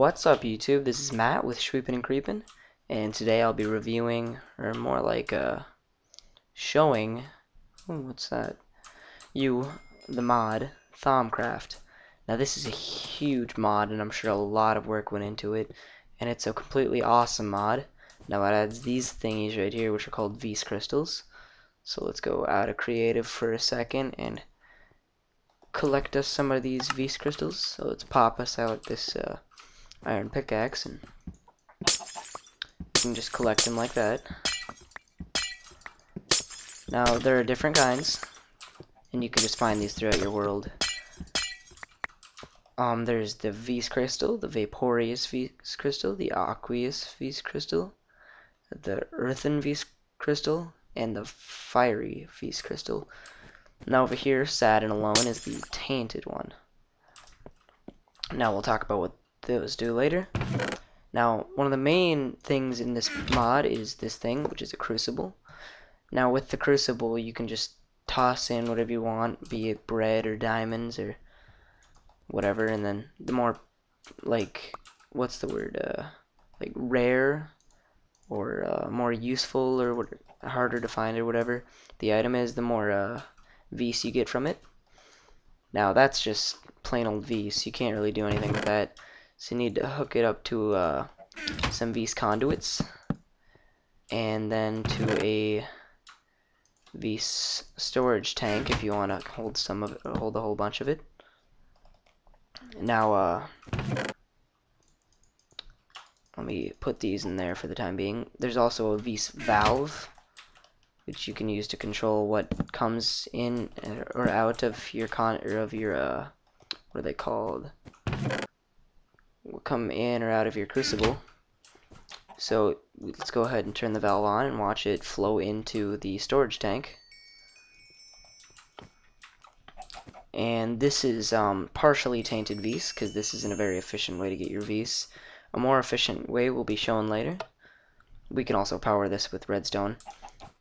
What's up, YouTube? This is Matt with Shweepin and Creepin, and today I'll be reviewing, or more like showing, what's that? The mod ThaumCraft. Now this is a huge mod, and I'm sure a lot of work went into it, and it's a completely awesome mod. Now it adds these thingies right here, which are called Vs crystals. So let's go out of creative for a second and collect us some of these Vs crystals. So let's pop us out this iron pickaxe, and you can just collect them like that. Now there are different kinds, and you can just find these throughout your world. There's the Vs crystal, the vaporous Vs crystal, the aqueous Vs crystal, the earthen Vs crystal, and the fiery Vs crystal. Now over here, sad and alone, is the tainted one. Now we'll talk about what those do later. Now, one of the main things in this mod is this thing, which is a crucible. Now, with the crucible, you can just toss in whatever you want, be it bread or diamonds or whatever, and then the more, like, what's the word, like, rare or more useful or harder to find or whatever the item is, the more Vs you get from it. Now, that's just plain old Vs. You can't really do anything with that. So you need to hook it up to some Vs conduits, and then to a Vs storage tank if you want to hold some of it, or hold a whole bunch of it. Now, let me put these in there for the time being. There's also a Vs valve, which you can use to control what comes in or out of your what are they called? Will come in or out of your crucible. So let's go ahead and turn the valve on and watch it flow into the storage tank. And this is partially tainted Vs, because this isn't a very efficient way to get your Vs. A more efficient way will be shown later. We can also power this with redstone.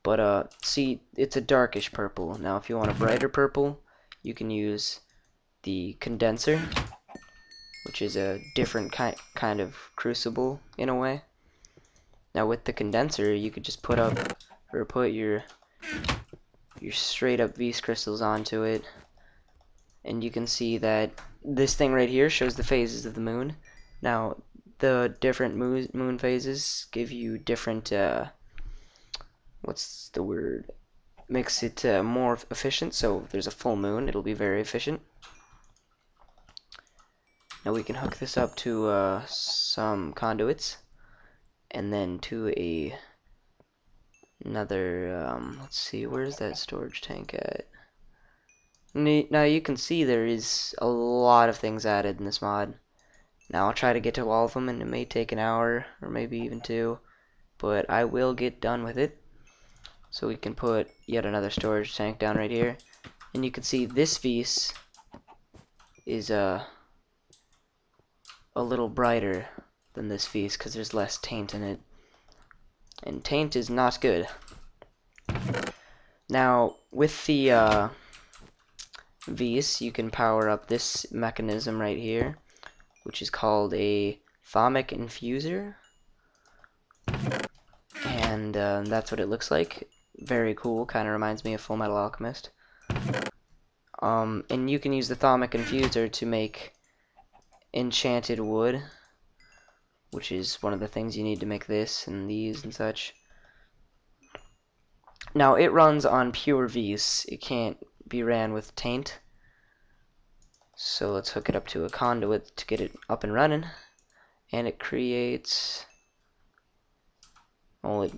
But see, it's a darkish purple. Now if you want a brighter purple, you can use the condenser, which is a different kind of crucible in a way. Now with the condenser, you could just put your straight up Vs crystals onto it, and you can see that this thing right here shows the phases of the moon. Now the different moon phases give you different what's the word? Makes it more efficient. So if there's a full moon, it'll be very efficient. Now we can hook this up to some conduits, and then to another, let's see, where's that storage tank at? Now you can see there is a lot of things added in this mod. Now I'll try to get to all of them, and it may take an hour, or maybe even 2, but I will get done with it. So we can put yet another storage tank down right here, and you can see this Vs is a little brighter than this Vs because there's less taint in it, and taint is not good. Now with the Vs, you can power up this mechanism right here, which is called a thaumic infuser, and that's what it looks like. Very cool, kind of reminds me of Full Metal Alchemist. And you can use the thaumic infuser to make enchanted wood, which is one of the things you need to make this and these and such. Now it runs on pure Vs. It can't be ran with taint. So let's hook it up to a conduit to get it up and running, and it creates, well, it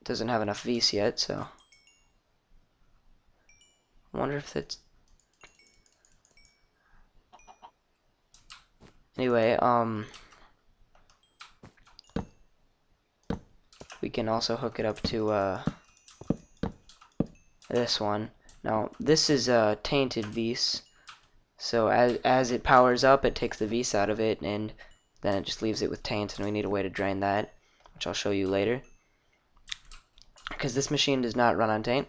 doesn't have enough Vs yet, so I wonder if that's, anyway, we can also hook it up to this one. Now this is tainted Vs, so as it powers up, it takes the Vs out of it, and then it just leaves it with taint, and we need a way to drain that, which I'll show you later, because this machine does not run on taint.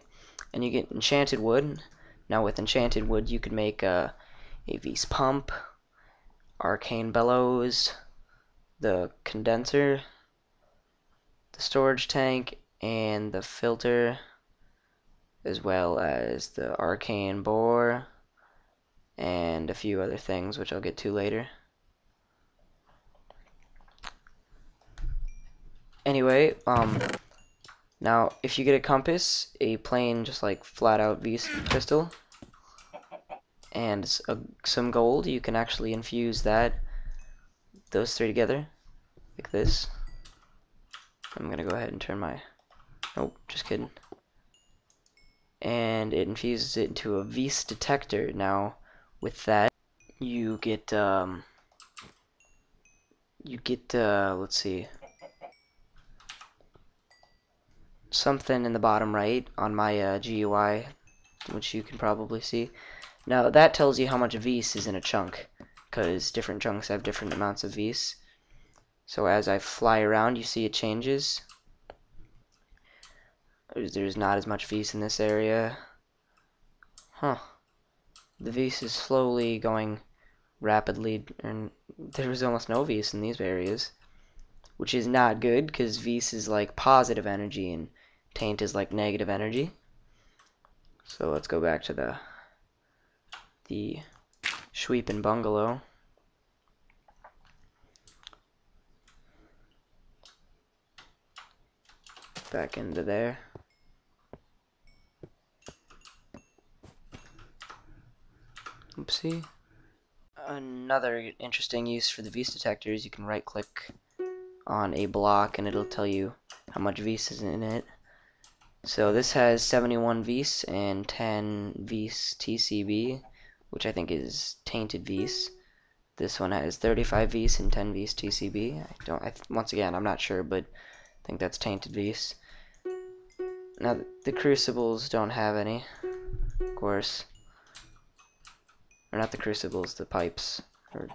And you get enchanted wood. Now with enchanted wood, you could make a Vs pump, arcane bellows, the condenser, the storage tank, and the filter, as well as the arcane bore, and a few other things which I'll get to later. Anyway, now if you get a compass, a plain just like flat out V crystal, and some gold, you can actually infuse those three together like this. I'm gonna go ahead and turn my, nope, just kidding. And it infuses it into a Vs detector. Now with that you get let's see, something in the bottom right on my GUI, which you can probably see. Now that tells you how much Vs is in a chunk, because different chunks have different amounts of Vs. So as I fly around, you see it changes. There's not as much Vs in this area. Huh. The Vs is slowly going rapidly, and there was almost no Vs in these areas, which is not good, because Vs is like positive energy and taint is like negative energy. So let's go back to the Shweepin bungalow. Back into there. Oopsie. Another interesting use for the Vs detector is you can right click on a block and it'll tell you how much Vs is in it. So this has 71 Vs and 10 Vs TCB, which I think is tainted Vs. This one has 35 Vs and 10 Vs TCB. Once again, I'm not sure, but I think that's tainted Vs. Now the crucibles don't have any, of course. Or not the crucibles, the pipes, or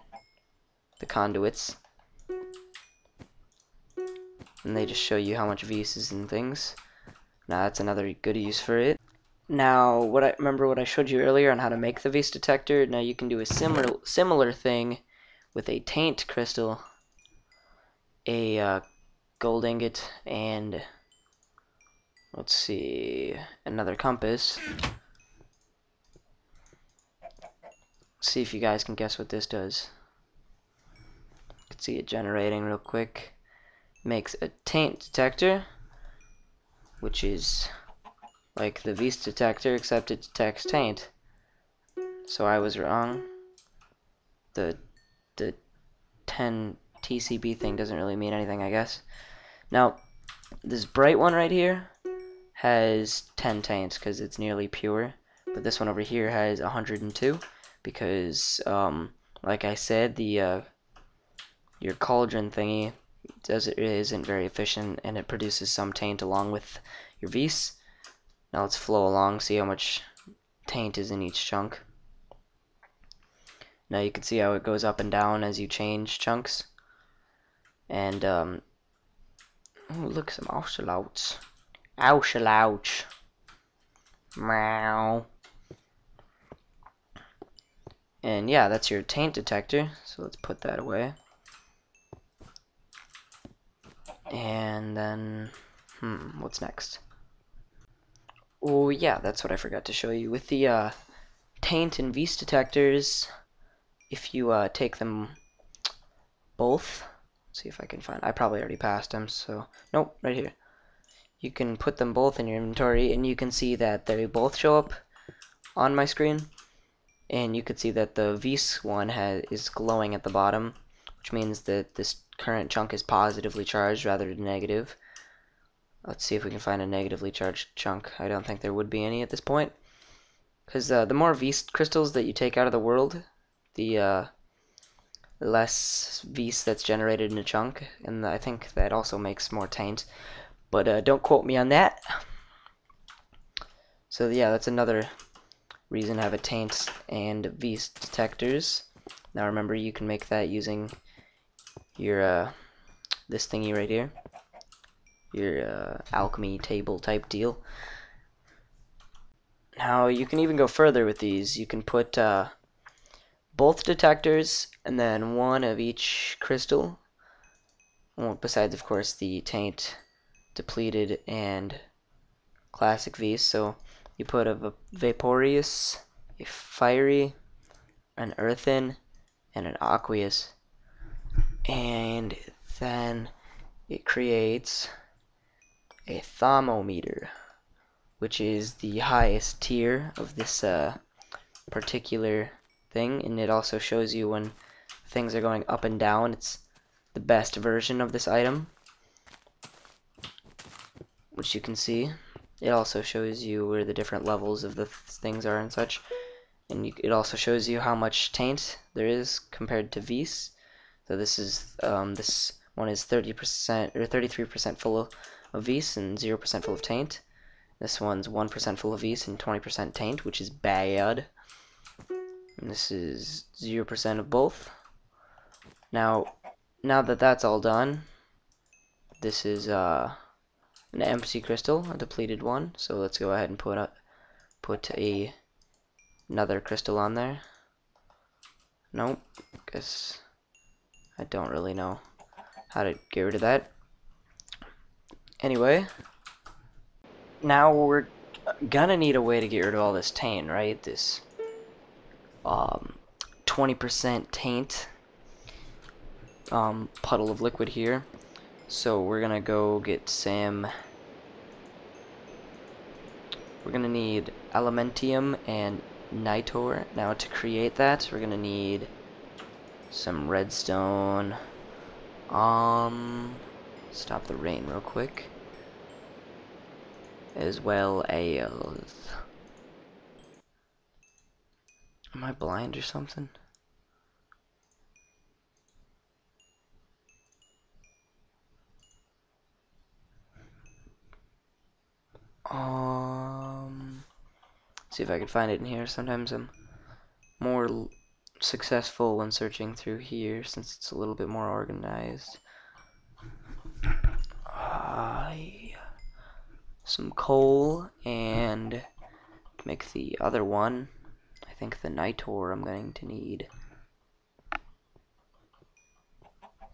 the conduits. And they just show you how much Vs is in things. Now that's another good use for it. Now, remember what I showed you earlier on how to make the Vs detector? Now you can do a similar thing with a taint crystal, a gold ingot, and let's see, another compass. Let's see if you guys can guess what this does. You can see it generating real quick. Makes a taint detector, which is like the Vs detector, except it detects taint. So I was wrong. The 10 TCB thing doesn't really mean anything, I guess. Now, this bright one right here has 10 taints because it's nearly pure, but this one over here has 102 because, like I said, your cauldron thingy isn't very efficient and it produces some taint along with your Vs. Now let's flow along, see how much taint is in each chunk. Now you can see how it goes up and down as you change chunks. And ooh, look, some ocelots. Ocelots. Meow. And yeah, that's your taint detector. So let's put that away. And then, what's next? Oh yeah, that's what I forgot to show you. With the taint and Vs detectors, if you take them both, let's see if I can find, I probably already passed them, so, nope, right here. You can put them both in your inventory, and you can see that they both show up on my screen. And you can see that the Vs one is glowing at the bottom, which means that this current chunk is positively charged rather than negative. Let's see if we can find a negatively charged chunk. I don't think there would be any at this point, because the more Vs crystals that you take out of the world, the less Vs that's generated in a chunk, and I think that also makes more taint, but don't quote me on that. So yeah, that's another reason to have a taint and Vs detectors. Now remember, you can make that using your this thingy right here, your alchemy table type deal. Now you can even go further with these. You can put both detectors and then one of each crystal Well, besides, of course, the taint, depleted, and classic V's. So you put a vaporous, a fiery, an earthen, and an aqueous, and then it creates a thermometer, which is the highest tier of this particular thing, and it also shows you when things are going up and down. It's the best version of this item, which you can see. It also shows you where the different levels of the things are and such, and it also shows you how much taint there is compared to V's. So this is this one is 30% or 33% full of V's and 0% full of taint. This one's 1% full of V's and 20% taint, which is bad. And this is 0% of both. Now that that's all done, this is an empty crystal, a depleted one. So let's go ahead and put another crystal on there. Nope, guess I don't really know how to get rid of that. Anyway, now we're gonna need a way to get rid of all this taint, right? This 20% taint puddle of liquid here. So we're gonna go get some. We're gonna need aluminium and nitor. Now to create that, we're gonna need some redstone. Stop the rain real quick. As well as. Am I blind or something? See if I can find it in here. Sometimes I'm more successful when searching through here since it's a little bit more organized. Some coal, and to make the other one, I think the nitor, I'm going to need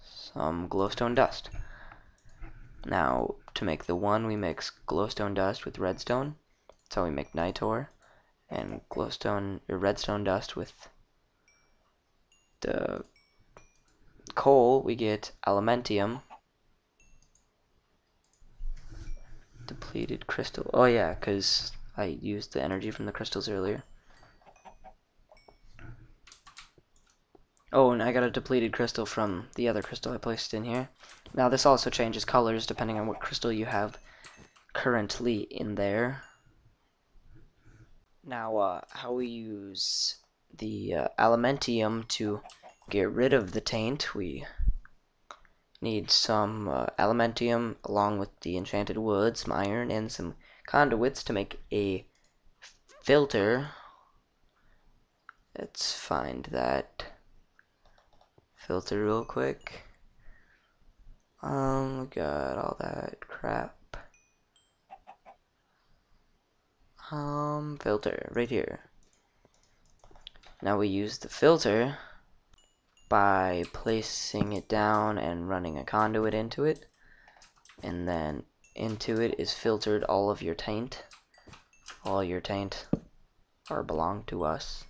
some glowstone dust. Now, to make the one, we mix glowstone dust with redstone. That's how we make nitor. And glowstone or redstone dust with the coal, we get aluminium. Depleted crystal. Oh yeah, because I used the energy from the crystals earlier. Oh, and I got a depleted crystal from the other crystal I placed in here. Now this also changes colors depending on what crystal you have currently in there. Now, how we use the aluminium to get rid of the taint, we need some aluminium along with the enchanted wood, some iron, and some conduits to make a filter. Let's find that filter real quick. We got all that crap. Filter right here. Now we use the filter by placing it down and running a conduit into it, and then into it is filtered all of your taint. All your taint are belong to us.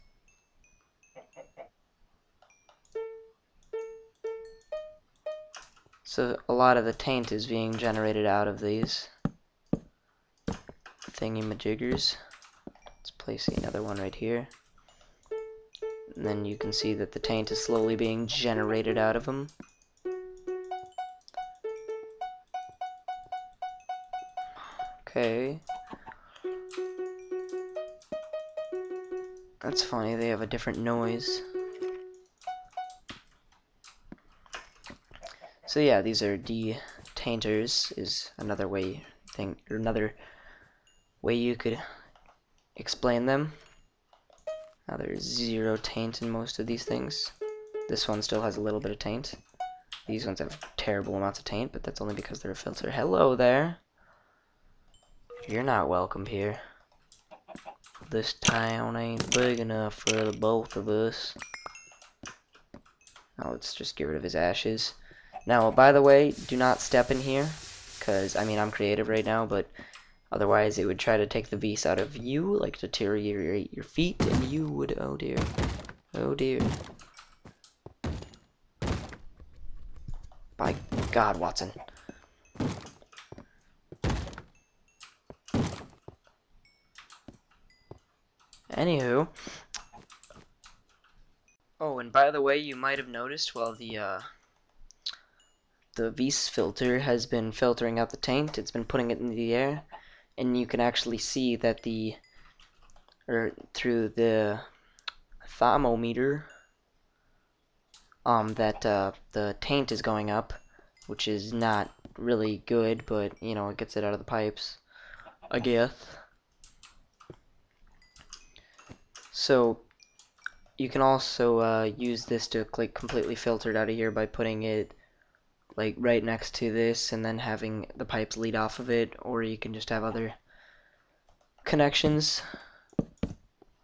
So a lot of the taint is being generated out of these thingy-majiggers. Let's place another one right here. And then you can see that the taint is slowly being generated out of them. Okay. That's funny, they have a different noise. So yeah, these are de-tainters, is another way you could explain them. Now there's 0 taint in most of these things. This one still has a little bit of taint. These ones have terrible amounts of taint, but that's only because they're a filter. Hello there. You're not welcome here. This town ain't big enough for the both of us. Now let's just get rid of his ashes. Now, by the way, do not step in here, because, I mean, I'm creative right now, but otherwise it would try to take the Vs out of you, like deteriorate your feet, and you would, oh dear, oh dear. By God, Watson. Anywho. Oh, and by the way, you might have noticed, well, the Vs filter has been filtering out the taint. It's been putting it in the air, and you can actually see that through the thermometer, that the taint is going up, which is not really good, but, you know, it gets it out of the pipes, I guess. So, you can also use this to, like, completely filter it out of here by putting it, like, right next to this, and then having the pipes lead off of it, or you can just have other connections.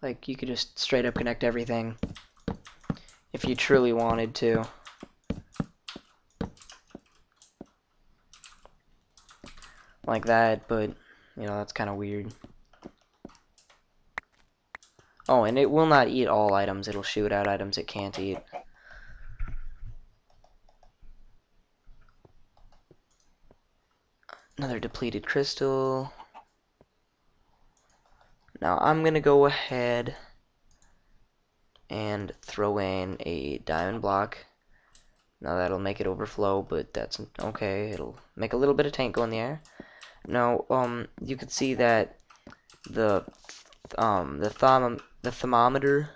Like, you could just straight up connect everything if you truly wanted to. Like that, but, you know, that's kind of weird. Oh, and it will not eat all items. It'll shoot out items it can't eat. Another depleted crystal. Now, I'm going to go ahead and throw in a diamond block. Now, that'll make it overflow, but that's okay. It'll make a little bit of taint go in the air. Now, you can see that the thermometer,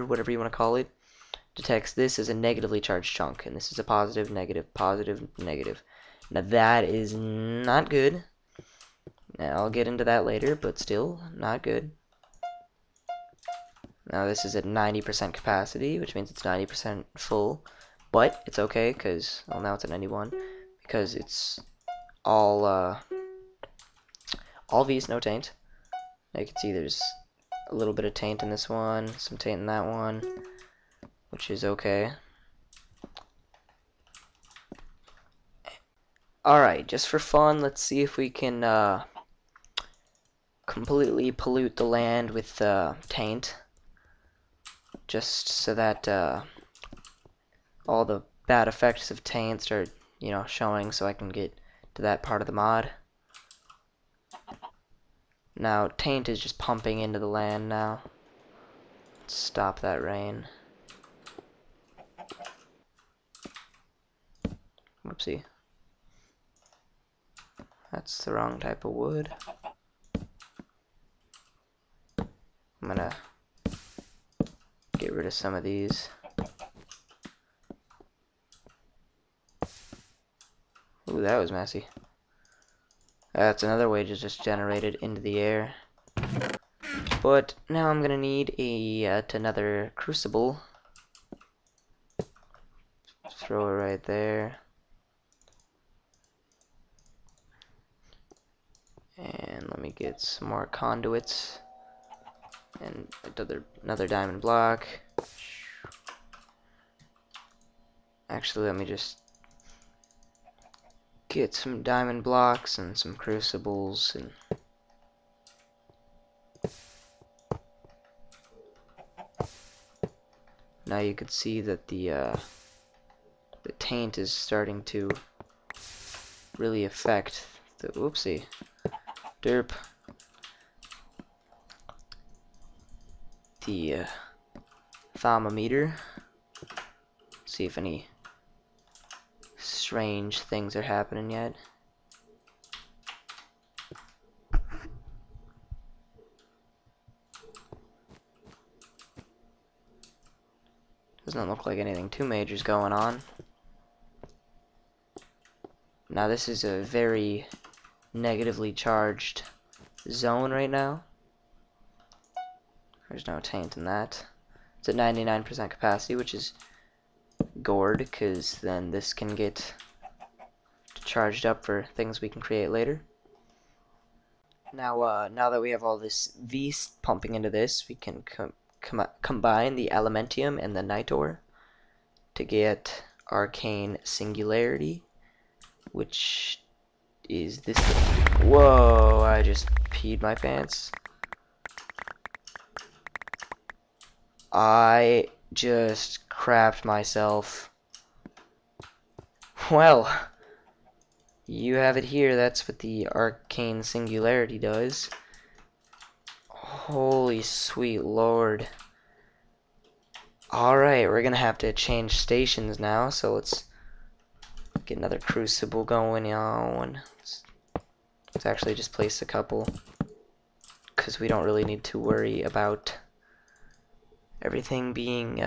whatever you want to call it, detects this as a negatively charged chunk, and this is a positive, negative, positive, negative. Now that is not good. Now, I'll get into that later, but still not good. Now this is at 90% capacity, which means it's 90% full, but it's okay because, well, now it's at 91 because it's all V's, no taint. Now you can see there's a little bit of taint in this one, some taint in that one, which is okay. Alright, just for fun, let's see if we can completely pollute the land with taint, just so that all the bad effects of taint start, you know, showing, so I can get to that part of the mod. Now, taint is just pumping into the land now. Let's stop that rain. Whoopsie. That's the wrong type of wood. I'm gonna get rid of some of these. Ooh, that was messy. That's another way to just generate it into the air. But now I'm gonna need another crucible. Throw it right there. And let me get some more conduits. And another diamond block. Actually, let me just get some diamond blocks and some crucibles and now you can see that the taint is starting to really affect the oopsie derp the thermometer. See if any strange things are happening yet. Doesn't look like anything too major is going on. Now this is a very negatively charged zone right now. There's no taint in that. It's at 99% capacity, which is gourd, because then this can get charged up for things we can create later. Now, now that we have all this V pumping into this, we can combine the elementium and the nitor to get arcane singularity, which is this thing. Whoa, I just peed my pants. I just crapped myself. Well, you have it here. That's what the arcane singularity does. Holy sweet lord. Alright, we're gonna have to change stations now, so let's get another crucible going on. Let's actually just place a couple, because we don't really need to worry about everything being,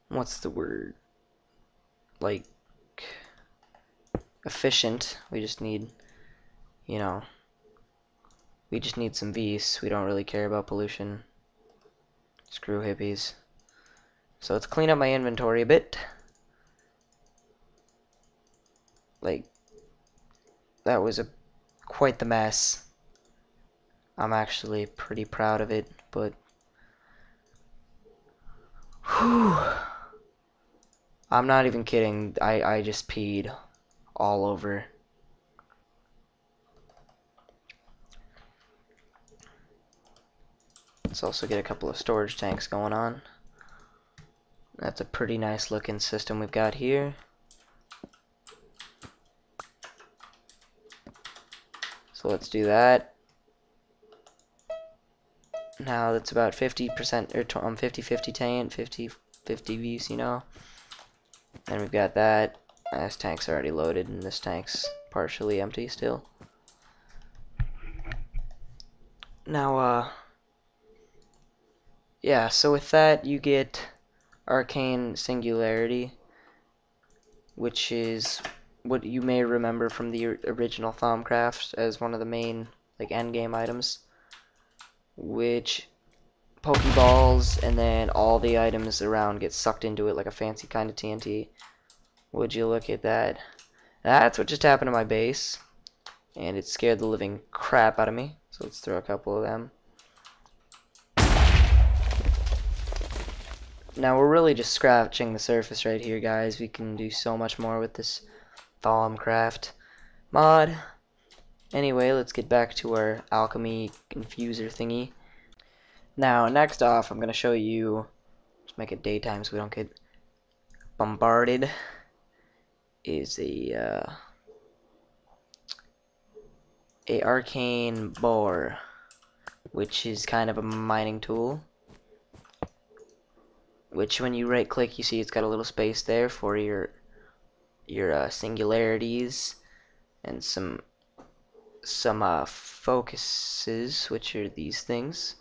what's the word? Like, efficient. We just need, you know, we just need some V's. We don't really care about pollution. Screw hippies. So let's clean up my inventory a bit. Like, that was quite the mess. I'm actually pretty proud of it, but whew, I'm not even kidding. I just peed all over. Let's also get a couple of storage tanks going on. That's a pretty nice looking system we've got here. So let's do that. Now that's about 50% or 50-50 tank, 50-50 V's, you know. And we've got that. This tank's already loaded, and this tank's partially empty still. Now, yeah, so with that you get arcane singularity, which is what you may remember from the original ThaumCraft as one of the main like endgame items, which Pokeballs and then all the items around get sucked into it like a fancy kind of TNT. Would you look at that? That's what just happened to my base, and it scared the living crap out of me. So let's throw a couple of them. Now we're really just scratching the surface right here, guys. We can do so much more with this ThaumCraft mod. Anyway, let's get back to our alchemy infuser thingy. Now, next off, I'm going to show you, let's make it daytime so we don't get bombarded, is a arcane bore, which is kind of a mining tool, which when you right click you see it's got a little space there for your singularities and some focuses, which are these things.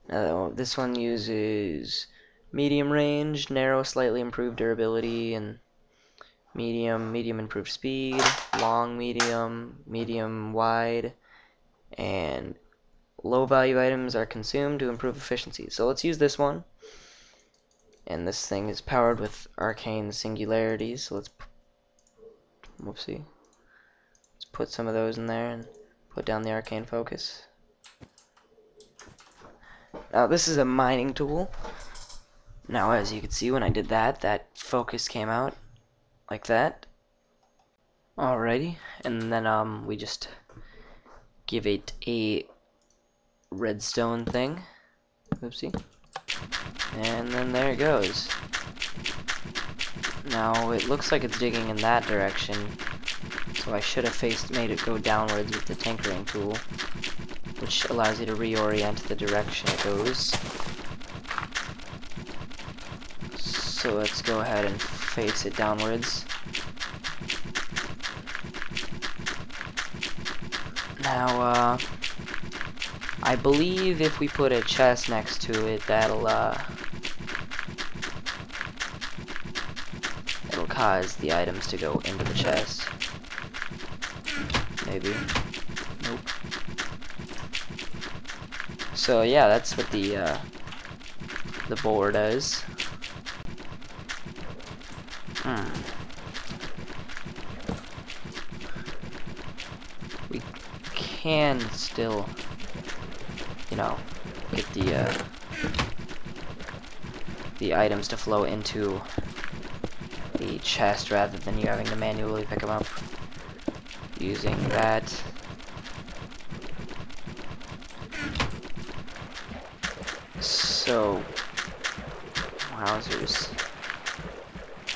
This one uses medium range, narrow slightly improved durability, and medium improved speed, long medium wide, and low value items are consumed to improve efficiency. So let's use this one. And this thing is powered with arcane singularities, so let's whoopsie. Let's put some of those in there and put down the arcane focus. Now this is a mining tool. Now as you can see when I did that, that focus came out like that. Alrighty, and then we just give it a redstone thing. Oopsie. And then there it goes. Now it looks like it's digging in that direction, so I should have made it go downwards with the tinkering tool, which allows you to reorient the direction it goes. So let's go ahead and face it downwards. Now, I believe if we put a chest next to it, that'll it'll cause the items to go into the chest. Maybe. Nope. So yeah, that's what the board does. We can still, you know, get the the items to flow into the chest rather than you having to manually pick them up using that. So, wowzers.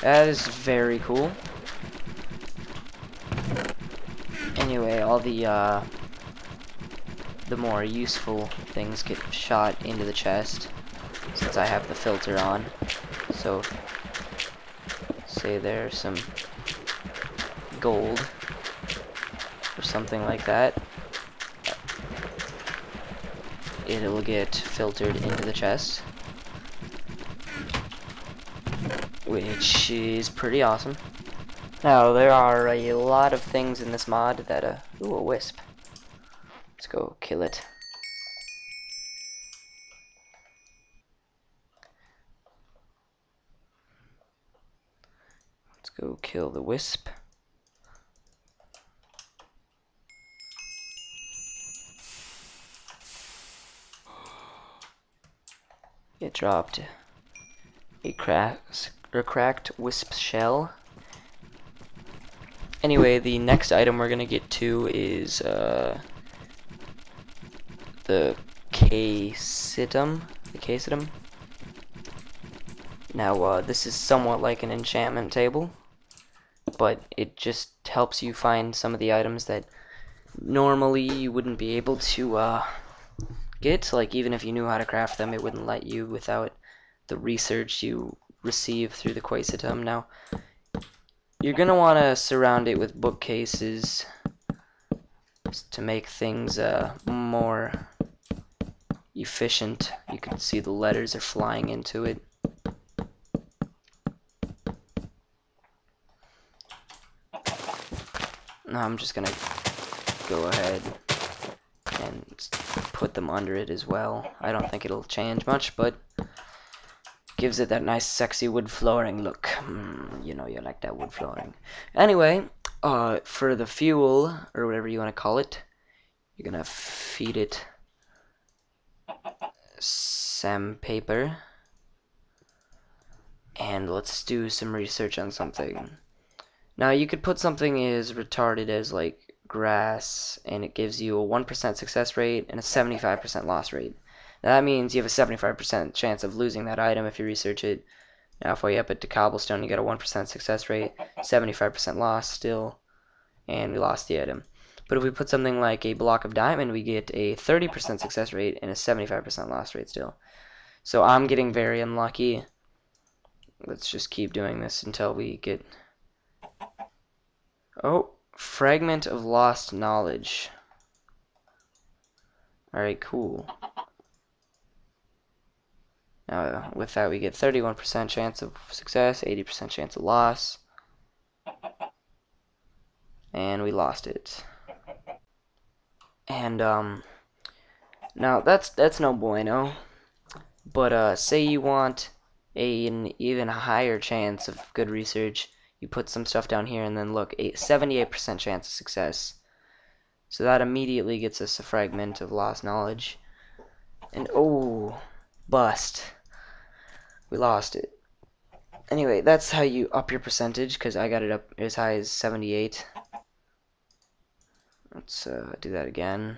That is very cool. Anyway, all the more useful things get shot into the chest since I have the filter on. So, say there's some gold or something like that, it'll get filtered into the chest, which is pretty awesome. Now, there are a lot of things in this mod that, ooh, a wisp. Let's go kill it. Let's go kill the wisp. It dropped a cracked wisp shell. Anyway, the next item we're gonna get to is the Caesitum. Now, this is somewhat like an enchantment table, but it just helps you find some of the items that normally you wouldn't be able to get. Like, even if you knew how to craft them, it wouldn't let you without the research you receive through the Caesitum. Now, you're gonna want to surround it with bookcases to make things more efficient. You can see the letters are flying into it. Now I'm just gonna go ahead and put them under it as well. I don't think it'll change much, but gives it that nice sexy wood flooring look. You know you like that wood flooring. Anyway, for the fuel, or whatever you want to call it, you're gonna feed it some paper. And let's do some research on something. Now, you could put something as retarded as, like, grass, and it gives you a 1% success rate and a 75% loss rate. Now, that means you have a 75% chance of losing that item if you research it. Now, if we up it to cobblestone, you get a 1% success rate, 75% loss still, and we lost the item. But if we put something like a block of diamond, we get a 30% success rate and a 75% loss rate still. So I'm getting very unlucky. Let's just keep doing this until we get... Oh, fragment of lost knowledge. Alright, cool. Now, with that, we get 31% chance of success, 80% chance of loss. And we lost it. And, now, that's no bueno. But, say you want an even higher chance of good research, you put some stuff down here, and then look, a 78% chance of success. So that immediately gets us a fragment of lost knowledge. And oh, bust. We lost it. Anyway, that's how you up your percentage, because I got it up as high as 78. Let's do that again.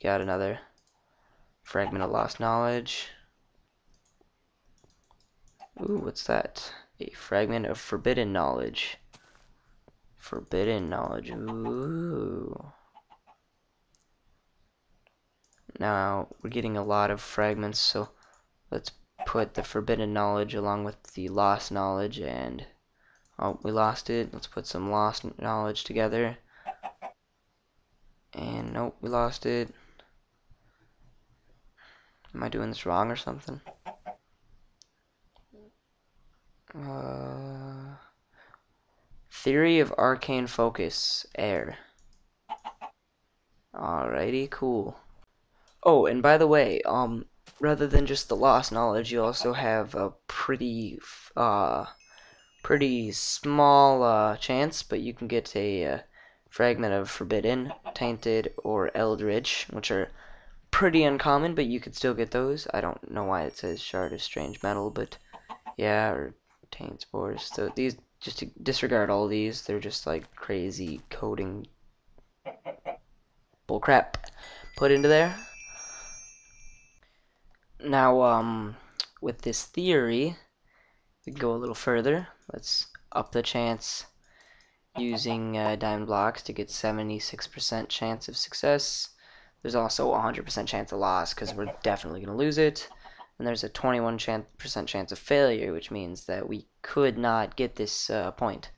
Got another fragment of lost knowledge. Ooh, what's that? A fragment of forbidden knowledge. Forbidden knowledge. Ooh. Now, we're getting a lot of fragments, so let's put the forbidden knowledge along with the lost knowledge, and... Oh, we lost it. Let's put some lost knowledge together. And nope, we lost it. Am I doing this wrong or something? Theory of arcane focus, air. Alrighty, cool. Oh, and by the way, rather than just the lost knowledge, you also have a pretty small chance, but you can get a fragment of forbidden, tainted, or eldritch, which are pretty uncommon, but you could still get those. I don't know why it says shard of strange metal, but yeah, or taint spores. So these, just to disregard all these, they're just like crazy coding bullcrap put into there. Now, with this theory, we can go a little further. Let's up the chance using diamond blocks to get 76% chance of success. There's also a 100% chance of loss because we're definitely going to lose it. And there's a 21% chance of failure, which means that we could not get this point.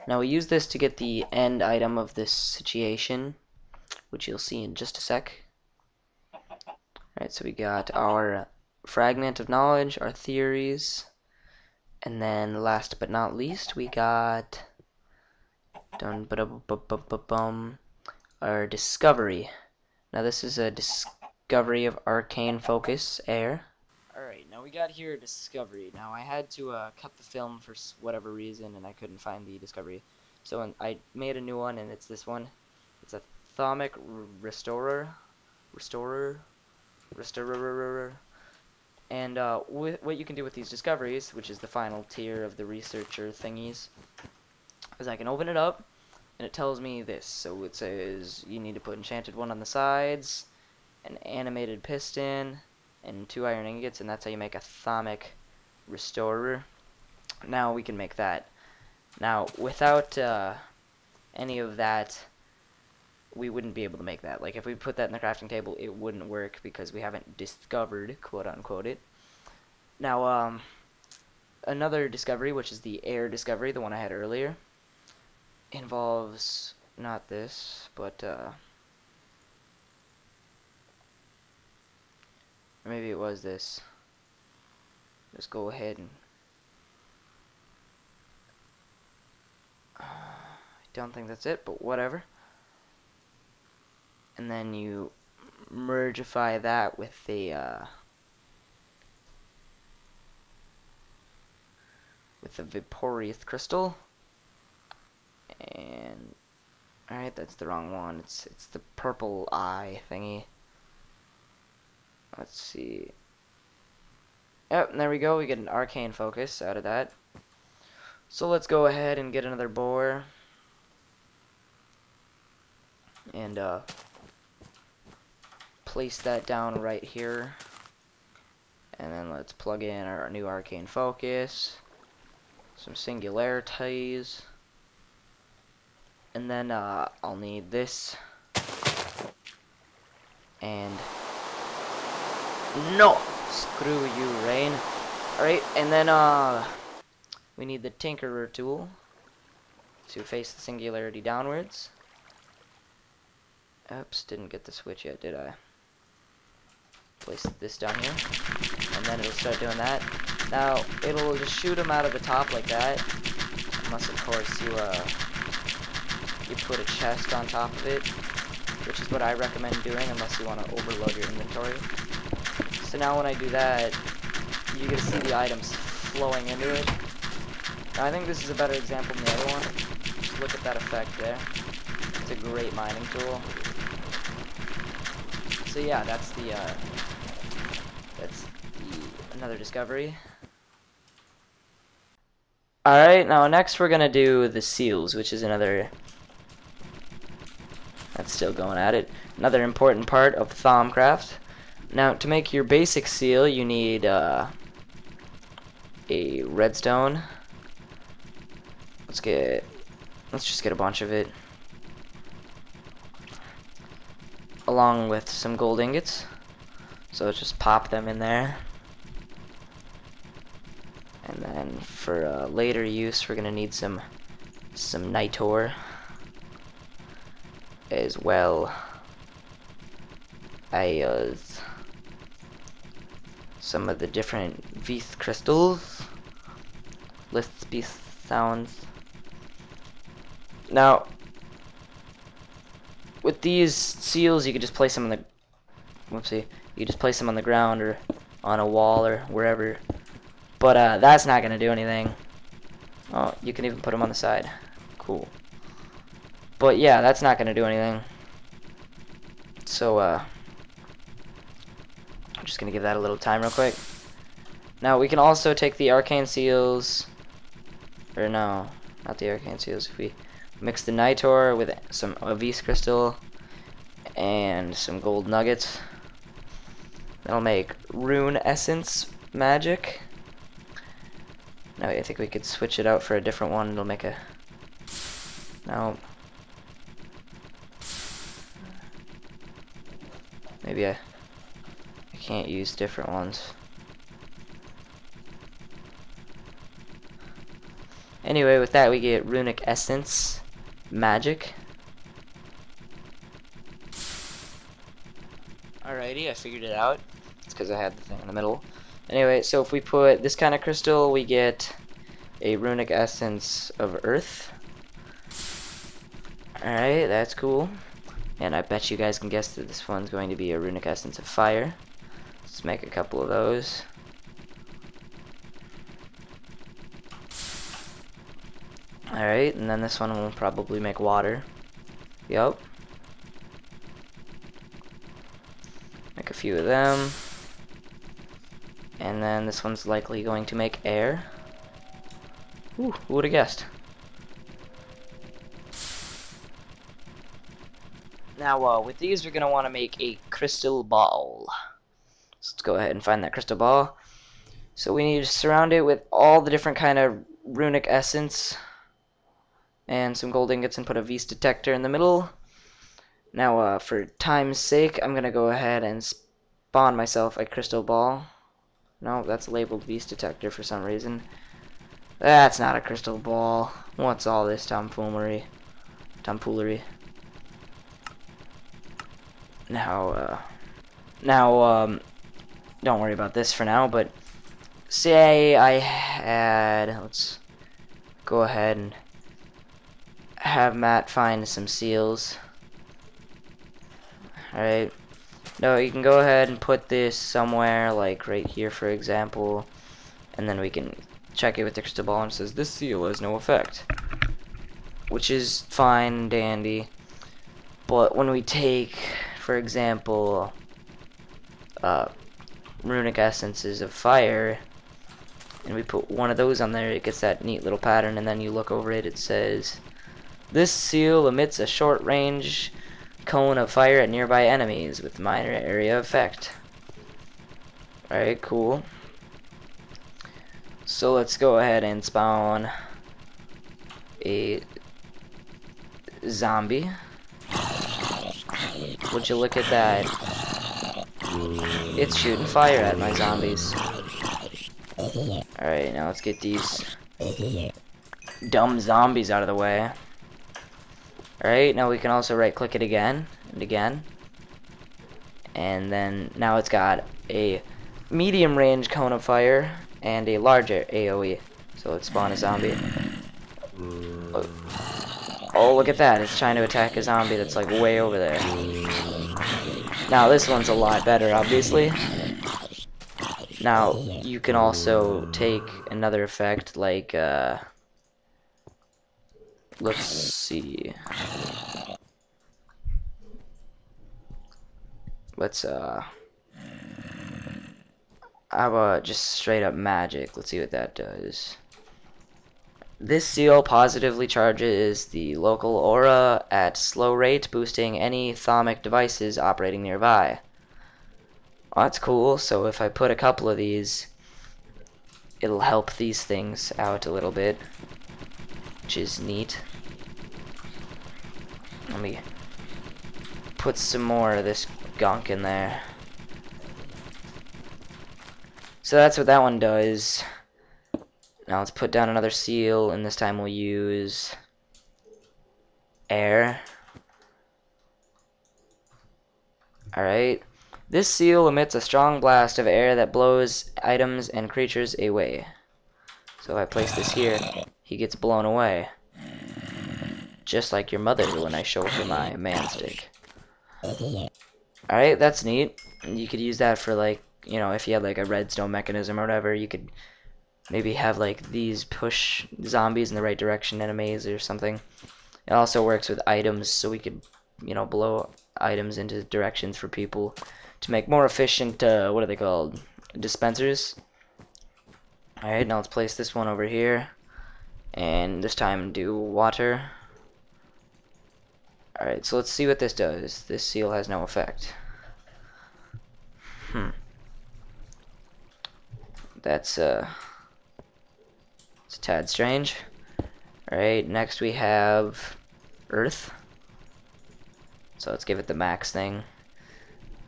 Now we use this to get the end item of this situation, which you'll see in just a sec. Alright, so we got our fragment of knowledge, our theories, and then last but not least, we got our discovery. Now this is a discovery of arcane focus air. Alright, now we got here a discovery. Now I had to cut the film for whatever reason, and I couldn't find the discovery. So I made a new one, and it's this one. It's a Thaumic Restorer. And what you can do with these discoveries, which is the final tier of the researcher thingies, is I can open it up, and it tells me this. So it says you need to put enchanted one on the sides, an animated piston, and 2 iron ingots, and that's how you make a Thaumic Restorer. Now we can make that. Now without any of that, we wouldn't be able to make that. Like if we put that in the crafting table, it wouldn't work because we haven't discovered, quote unquote, it. Now another discovery, which is the air discovery, the one I had earlier, involves not this, but maybe it was this. Let's go ahead and I don't think that's it, but whatever. And then you mergeify that with the vaporous crystal. And alright, that's the wrong one. It's the purple eye thingy. Let's see. Yep, and there we go. We get an arcane focus out of that. So let's go ahead and get another bore. And place that down right here. And then let's plug in our new arcane focus. Some singularities. And then I'll need this. And no! Screw you, Rain. Alright, and then we need the Tinkerer tool to face the singularity downwards. Oops, didn't get the switch yet, did I? Place this down here, and then it'll start doing that. Now, it'll just shoot them out of the top like that, unless of course you put a chest on top of it, which is what I recommend doing unless you want to overload your inventory. So now when I do that, you get to see the items flowing into it. Now I think this is a better example than the other one. Just look at that effect there. It's a great mining tool. So yeah, that's the another discovery. Alright, now next we're gonna do the seals, which is another, that's still going at it, another important part of ThaumCraft. Now to make your basic seal you need a redstone. Let's just get a bunch of it, along with some gold ingots. So just pop them in there. And then for later use, we're gonna need some nitor as well as some of the different Vith crystals. Lists be sounds. Now, with these seals, you could just place them on the you just place them on the ground or on a wall or wherever. But that's not gonna do anything. Oh, you can even put them on the side. Cool. But yeah, that's not gonna do anything. So just gonna give that a little time real quick. Now we can also take the arcane seals, or no, not the arcane seals. If we mix the nitor with some Avis crystal and some gold nuggets, that'll make rune essence magic. Now I think we could switch it out for a different one. It'll make a no. Maybe I can't use different ones. Anyway, with that we get runic essence magic. Alrighty, I figured it out. It's because I had the thing in the middle. Anyway, so if we put this kind of crystal, we get a runic essence of earth. Alright, that's cool. And I bet you guys can guess that this one's going to be a runic essence of fire. Let's make a couple of those. Alright, and then this one will probably make water. Yup. Make a few of them. And then this one's likely going to make air. Ooh, who would have guessed? Now, with these, we're going to want to make a crystal ball. So let's go ahead and find that crystal ball. So we need to surround it with all the different kind of runic essence and some gold ingots and put a Vis detector in the middle. Now, for time's sake, I'm going to go ahead and spawn myself a crystal ball. No, that's labeled Vis detector for some reason. That's not a crystal ball. What's all this tomfoolery? Now, don't worry about this for now, but say I had, let's go ahead and have Matt find some seals. Alright, no, you can go ahead and put this somewhere, like right here for example, and then we can check it with the crystal ball and it says this seal has no effect, which is fine and dandy. But when we take, for example, runic essences of fire, and we put one of those on there, it gets that neat little pattern, and then you look over it, it says, this seal emits a short-range cone of fire at nearby enemies with minor area effect. Alright, cool. So let's go ahead and spawn a zombie. Would you look at that? It's shooting fire at my zombies. Alright, now let's get these dumb zombies out of the way. Alright, now we can also right click it again and again. And then now it's got a medium range cone of fire and a larger AoE. So let's spawn a zombie. Oh, look at that. It's trying to attack a zombie that's like way over there. Now this one's a lot better, obviously. Now you can also take another effect like let's see. Let's how about just straight up magic? Let's see what that does. This seal positively charges the local aura at slow rate, boosting any thaumic devices operating nearby. Well, that's cool. So if I put a couple of these, it'll help these things out a little bit, which is neat. Let me put some more of this gunk in there. So that's what that one does. Now let's put down another seal, and this time we'll use air. Alright. This seal emits a strong blast of air that blows items and creatures away. So if I place this here, he gets blown away. Just like your mother when I show her my man stick. Alright, that's neat. You could use that for, like, you know, if you had like a redstone mechanism or whatever, you could maybe have like these push zombies in the right direction in a maze or something. It also works with items, so we could, you know, blow items into directions for people to make more efficient, what are they called? Dispensers. Alright, now let's place this one over here. And this time do water. Alright, so let's see what this does. This seal has no effect. That's it's a tad strange. Alright, next we have earth. So let's give it the max thing.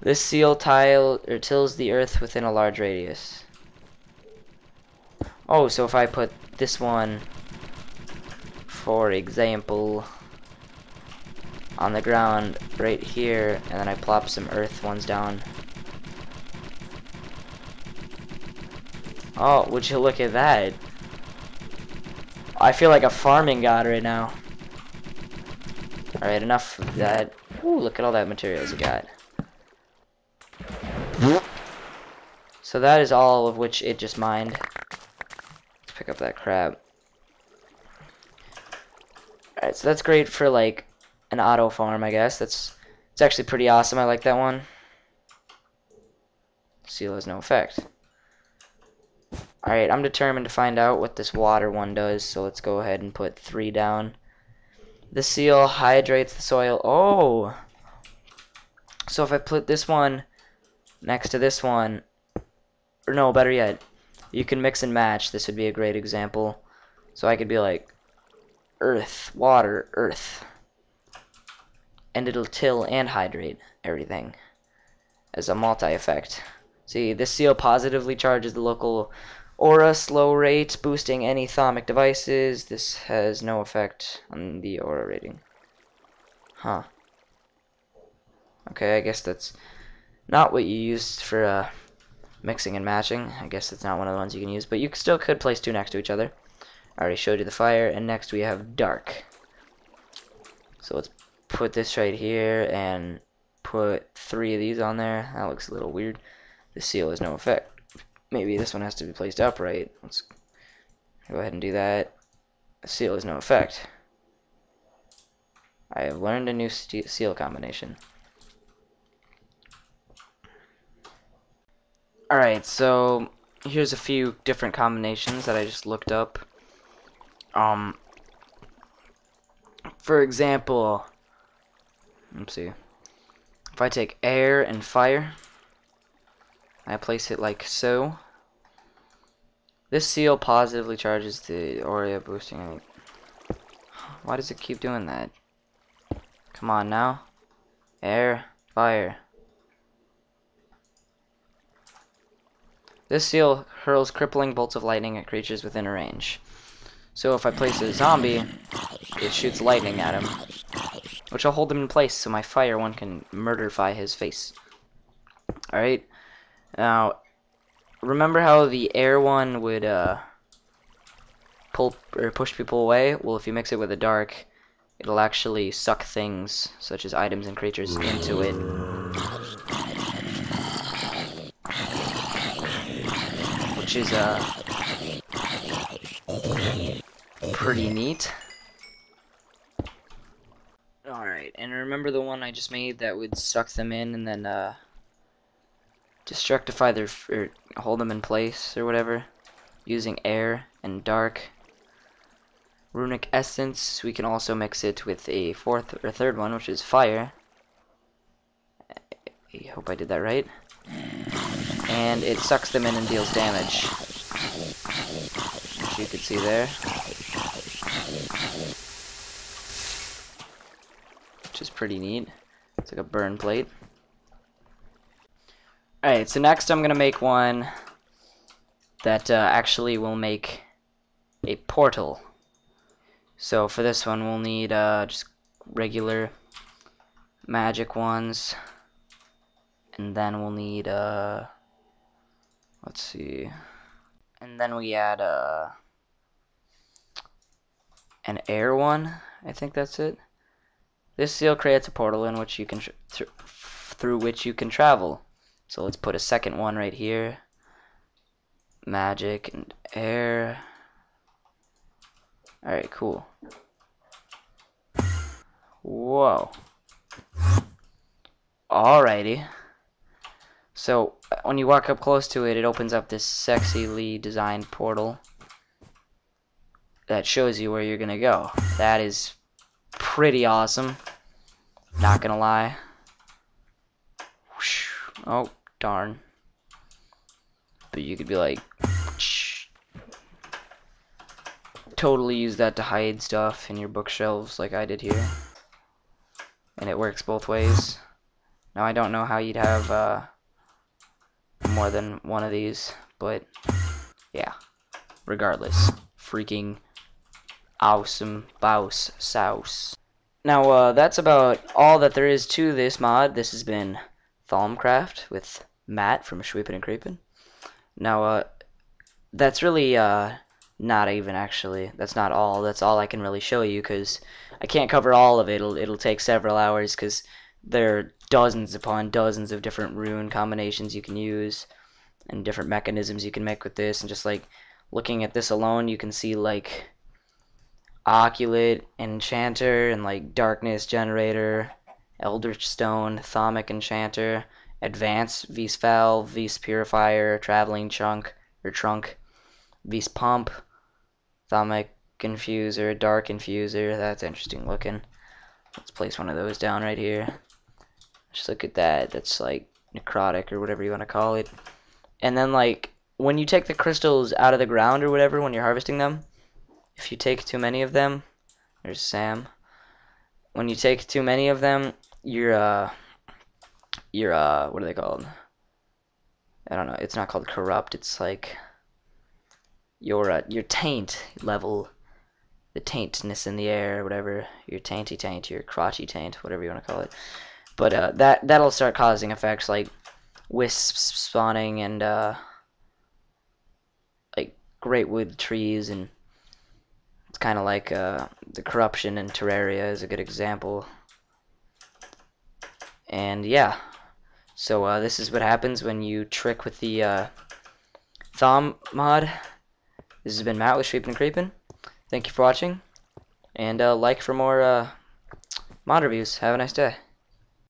This seal tills the earth within a large radius. Oh, so if I put this one, for example, on the ground right here, and then I plop some earth ones down. Oh, would you look at that? I feel like a farming god right now. Alright, enough of that. Ooh, look at all that materials you got. So that is all of which it just mined. Let's pick up that crab. Alright, so that's great for like an auto farm, I guess. It's actually pretty awesome. I like that one. Seal has no effect. Alright, I'm determined to find out what this water one does, so let's go ahead and put 3 down. The seal hydrates the soil. Oh! So if I put this one next to this one, or no, better yet, you can mix and match. This would be a great example. So I could be like, earth, water, earth. And it'll till and hydrate everything as a multi-effect. See, this seal positively charges the local aura slow rate, boosting any thaumic devices. This has no effect on the aura rating. Huh. Okay, I guess that's not what you used for mixing and matching. I guess it's not one of the ones you can use, but you still could place 2 next to each other. I already showed you the fire, and next we have dark. So let's put this right here and put 3 of these on there. That looks a little weird. The seal has no effect. Maybe this one has to be placed upright. Let's go ahead and do that. The seal has no effect. I have learned a new seal combination. Alright, so here's a few different combinations that I just looked up. For example, let's see. If I take air and fire, I place it like so. This seal positively charges the aura, boosting it. Why does it keep doing that? Come on now. Air, fire. This seal hurls crippling bolts of lightning at creatures within a range. So if I place a zombie, it shoots lightning at him, which will hold him in place so my fire one can murderify his face. Alright. Now, remember how the air one would pull or push people away? Well, if you mix it with a dark, it'll actually suck things such as items and creatures into it. Which is pretty neat. Alright, and remember the one I just made that would suck them in and then destructify their or hold them in place or whatever using air and dark. Runic essence, we can also mix it with a 4th or 3rd one, which is fire. I hope I did that right. And it sucks them in and deals damage, which you can see there, which is pretty neat. It's like a burn plate. Alright, so next I'm gonna make one that actually will make a portal. So for this one we'll need just regular magic ones, and then we'll need let's see, and then we add an air one. I think that's it. This seal creates a portal in which you can through which you can travel. So let's put a 2nd one right here. Magic and air. Alright, cool. Whoa. Alrighty. So when you walk up close to it, it opens up this sexily designed portal that shows you where you're gonna go. That is pretty awesome. Not gonna lie. Oh, darn. But you could be like, totally use that to hide stuff in your bookshelves like I did here. And it works both ways. Now I don't know how you'd have more than one of these, but yeah. Regardless. Freaking awesome bouse sauce. Now that's about all that there is to this mod. This has been ThaumCraft with Matt from Shweepin and Creepin. Now that's really not even actually. That's not all. That's all I can really show you because I can't cover all of it. It'll take several hours because there are dozens upon dozens of different rune combinations you can use and different mechanisms you can make with this. And just like looking at this alone, you can see like Oculate Enchanter and like Darkness Generator, Eldritch Stone, Thaumic Enchanter, Advance, Vis Valve, Vis Purifier, Traveling Trunk, Vis Pump, Thaumic Infuser, Dark Infuser. That's interesting looking. Let's place one of those down right here. Just look at that. That's like necrotic or whatever you want to call it. And then like when you take the crystals out of the ground or whatever when you're harvesting them, if you take too many of them, there's Sam. When you take too many of them, your what are they called? I don't know. It's not called corrupt. It's like your taint level, the taintness in the air, or whatever. Your tainty taint, your crotchy taint, whatever you want to call it. But that'll start causing effects like wisps spawning and like great wood trees, and it's kind of like the corruption in Terraria is a good example. And yeah, so this is what happens when you trick with the Thaum mod. This has been Matt with Shweepin and Creepin. Thank you for watching, and like for more mod reviews. Have a nice day.